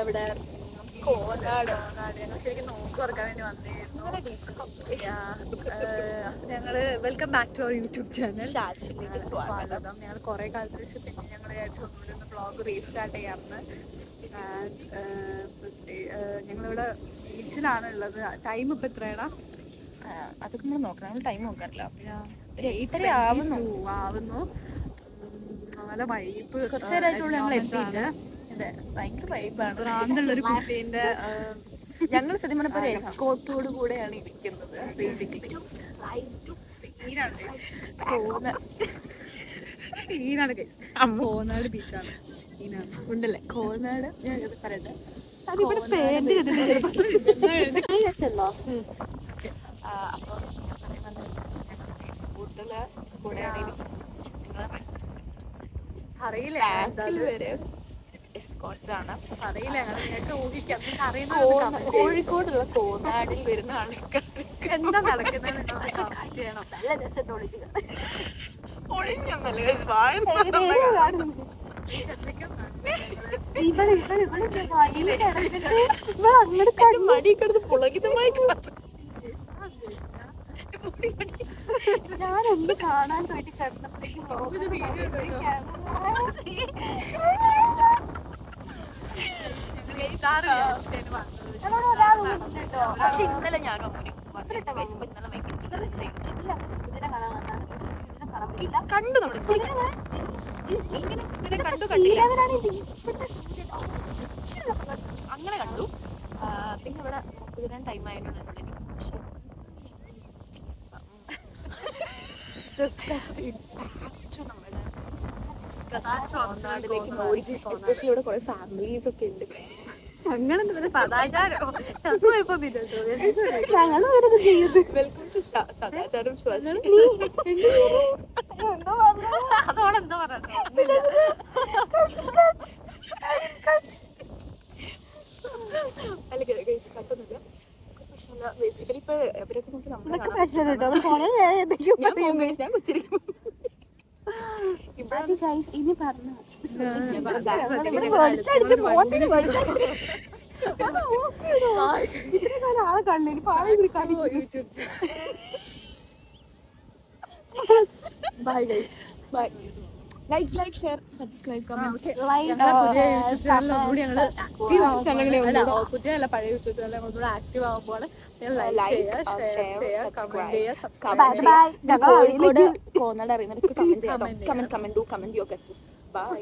ഞങ്ങളിവിടെ കോനാട് ഞങ്ങൾ ശരിക്കും നോക്കി തുറക്കാൻ വേണ്ടി വന്നിരുന്നു. ഞങ്ങള് welcome back to our YouTube channel. സ്വാഗതം. ഞങ്ങൾ കുറെ കാലത്തിന് ശേഷം പിന്നെ ഞങ്ങൾ വിചാരിച്ചു ഒന്നുകൂടി ഒന്ന് വ്ളോഗ് റീസ്റ്റാർട്ട് ചെയ്യാമെന്ന്. ഞങ്ങളിവിടെ ബീച്ചിലാണ് ഉള്ളത്. ടൈം ഇപ്പം എത്രയാണ്? അതൊക്കെ നമ്മൾ നോക്കണം, ടൈം നോക്കാറില്ല. ആവുന്നു. നല്ല വൈബ്. കുറച്ചു നേരമായിട്ടുള്ള ഞങ്ങൾ എത്തിയിട്ട് ഭയങ്കര വൈബാണ്. ഭ്രാന്തുള്ളൊരു കുട്ടീൻ്റെ ഞങ്ങൾ സത്യം പറഞ്ഞപ്പോൾ എസ്കോർട്ടോട് കൂടെയാണ് ഇരിക്കുന്നത്. ബേസിക്കലി സീനാണ് ഗൈസ്. കോനാട് ബീച്ചാണ്. ഉണ്ടല്ലേ കോനാട്? ഞാൻ പറയട്ടെ, അതിവിടെ പേര് രസമല്ലോ. അപ്പോൾ എസ്കോർട്ടില് കൂടെയാണ് അറിയില്ല വരെ എസ്കോർട്ട്സ് ആണ്. അറിയില്ല, ഞങ്ങൾക്ക് ഊഹിക്കാം. കോഴിക്കോടുള്ള കോനാടിൽ വരുന്ന ആൾക്കാർ എന്താ നടക്കുന്നത് ചെയ്യണം. നല്ല രസമുണ്ട്. മടി കിടന്ന് പുളകിതമായി ഞാനൊന്ന് കാണാൻ വേണ്ടി കിടന്നപ്പോഴേക്കും പക്ഷെ ഇന്നലെ ഞാനും കണ്ടു. നമ്മൾ അങ്ങനെ കണ്ടു. പിന്നെ ഇവിടെ കുതിരാൻ ടൈം ആയതുകൊണ്ട് പക്ഷെ എസ്പെഷ്യലി ഇവിടെ കുറെ ഫാമിലീസ് ഒക്കെ ഉണ്ട്. അങ്ങനെ സദാചാരം വെൽക്കം ടു സദാചാരം. അതോടെന്താ പറയുക? കട്ടൊന്നുമില്ല. ബേസിക്കലി ഇപ്പൊ അവരൊക്കെ നോക്കി ഞാൻ കൊച്ചിരിക്കും. ഇനി പറഞ്ഞു ആളെ കണ്ണിന് bye guys. Bye. Like share subscribe comment. പുതിയ പഴയ യൂട്യൂബ് ചാനൽ ഒന്നുകൂടെ ആക്റ്റീവ് ആകുമ്പോൾ കോഴിക്കോട് കോന്നാട് അറിയുന്നവർക്ക് കമന്റ് യുവർ ഗസ്സസ്. ബൈ.